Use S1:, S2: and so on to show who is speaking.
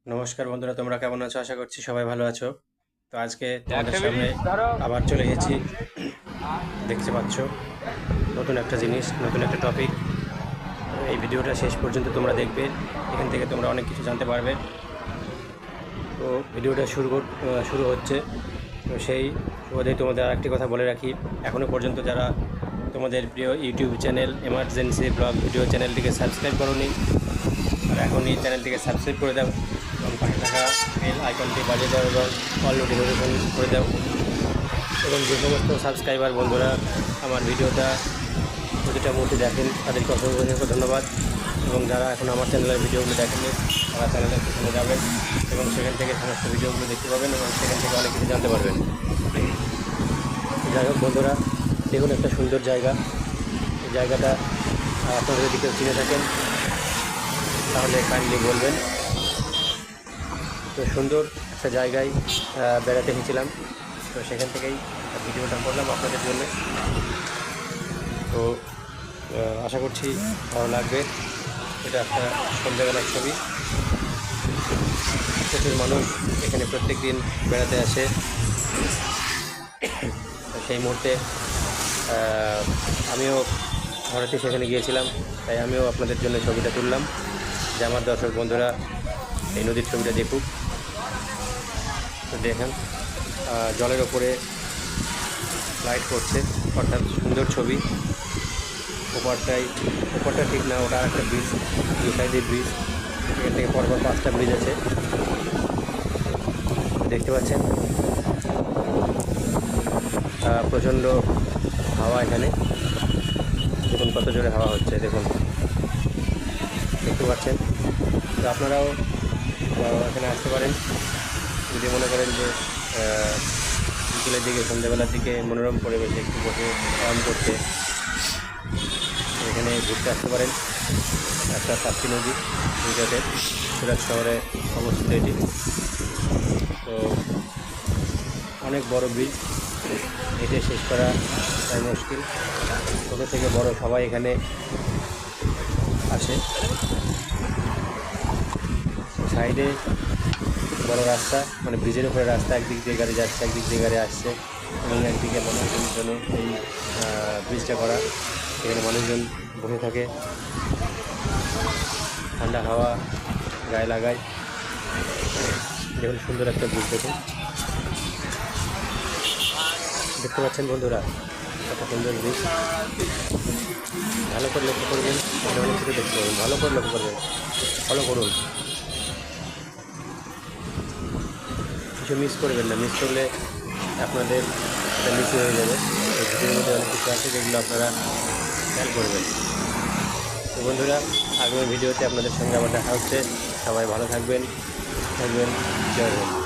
S1: নমস্কার বন্ধুরা, তোমরা কেমন আছো? আশা করছি সবাই ভালো আছো। তো আজকে তোমাদের সামনে আবার চলে এসেছি। দেখতে পাচ্ছ নতুন একটা জিনিস, নতুন একটা টপিক। এই ভিডিওটা শেষ পর্যন্ত তোমরা দেখবে, এখান থেকে তোমরা অনেক কিছু জানতে পারবে। তো ভিডিওটা শুরু হচ্ছে। তো সেই সুবাদেই তোমাদের আরেকটি কথা বলে রাখি, এখনও পর্যন্ত যারা তোমাদের প্রিয় YouTube channel emergency blog video চ্যানেলটিকে সাবস্ক্রাইব করোনি, আর এখনই চ্যানেলটিকে সাবস্ক্রাইব করে দাও এবং পাশে থাকা বেল আইকনটি বাজিয়ে দাও এবং অল নোটিফিকেশন করে দাও। এবং যে সমস্ত সাবস্ক্রাইবার বন্ধুরা আমার ভিডিওটা প্রতিটা মুহূর্তে দেখেন, তাদেরকে অসংখ্য ধন্যবাদ। এবং যারা এখন আমার চ্যানেলের ভিডিওগুলো দেখেননি, তারা চ্যানেলের পিছনে যাবেন এবং সেখান থেকে সমস্ত ভিডিওগুলো দেখতে পাবেন এবং সেখান থেকে অনেক কিছু জানতে পারবেন। যাই হোক বন্ধুরা, দেখুন একটা সুন্দর জায়গা। এই জায়গাটা আপনারা যদি কেউ চিনে থাকেন তাহলে কাইন্ডলি বলবেন। তো সুন্দর একটা জায়গায় বেড়াতে এসেছিলাম, তো সেখান থেকেই ভিডিওটা করলাম আপনাদের জন্য। তো আশা করছি ভালো লাগবে। এটা একটা সন্ধ্যাবেলার ছবি। প্রচুর মানুষ এখানে প্রত্যেক দিন বেড়াতে আসে। সেই মুহূর্তে আমিও ভারতে সেখানে গিয়েছিলাম, তাই আমিও আপনাদের জন্য ছবিটা তুললাম যে আমার দর্শক বন্ধুরা এই নদীর ছবিটা দেখুক। তো দেখেন জলের ওপরে লাইট করছে, অর্থাৎ সুন্দর ছবি। ওপরটা ঠিক না, ওটা একটা ব্রিজ, দু সাইডে ব্রিজ। এখান থেকে পরপর 5টা ব্রিজ আছে, দেখতে পাচ্ছেন। প্রচণ্ড হাওয়া এখানে, দেখুন কত জোরে হাওয়া হচ্ছে, দেখুন দেখতে পাচ্ছেন। তো আপনারাও এখানে আসতে পারেন যদি মনে করেন যে বিকেলের দিকে, সন্ধ্যাবেলার দিকে মনোরম পরিবেশে একটু বসে আরাম করতে এখানে ঘুরতে আসতে পারেন। একটা তাপ্তি নদী গুজরাটের সুরাট শহরে অবস্থিত এটি। তো অনেক বড় ব্রিজ, হেঁটে শেষ করা তাই মুশকিল। ছোটো থেকে বড় সবাই এখানে আসে। সাইডে বড় রাস্তা, মানে ব্রিজের উপরে রাস্তা, একদিক দিয়ে গাড়ি যাচ্ছে, একদিক দিয়ে গাড়ি আসছে এবং একদিকে মানুষজনের জন্য এই ব্রিজটা করা। এখানে মানুষজন বসে থাকে, ঠান্ডা হাওয়া গায়ে লাগায়। দেখুন সুন্দর একটা ব্রিজ, দেখুন দেখতে পাচ্ছেন বন্ধুরা কত সুন্দর ব্রিজ। ভালো করে লক্ষ্য করবেন, অনেক কিছু দেখতে পাবেন। ভালো করে লক্ষ্য করবেন, ফলো করুন, কিছু মিস করবেন না। মিস করলে আপনাদের এটা মিস হয়ে যাবে। এই ভিডিওর মধ্যে অনেক কিছু আছে যেগুলো আপনারা খেয়াল করবেন। তো বন্ধুরা, আগামী ভিডিওতে আপনাদের সঙ্গে আবার দেখা হচ্ছে। সবাই ভালো থাকবেন। জয় হিন্দ।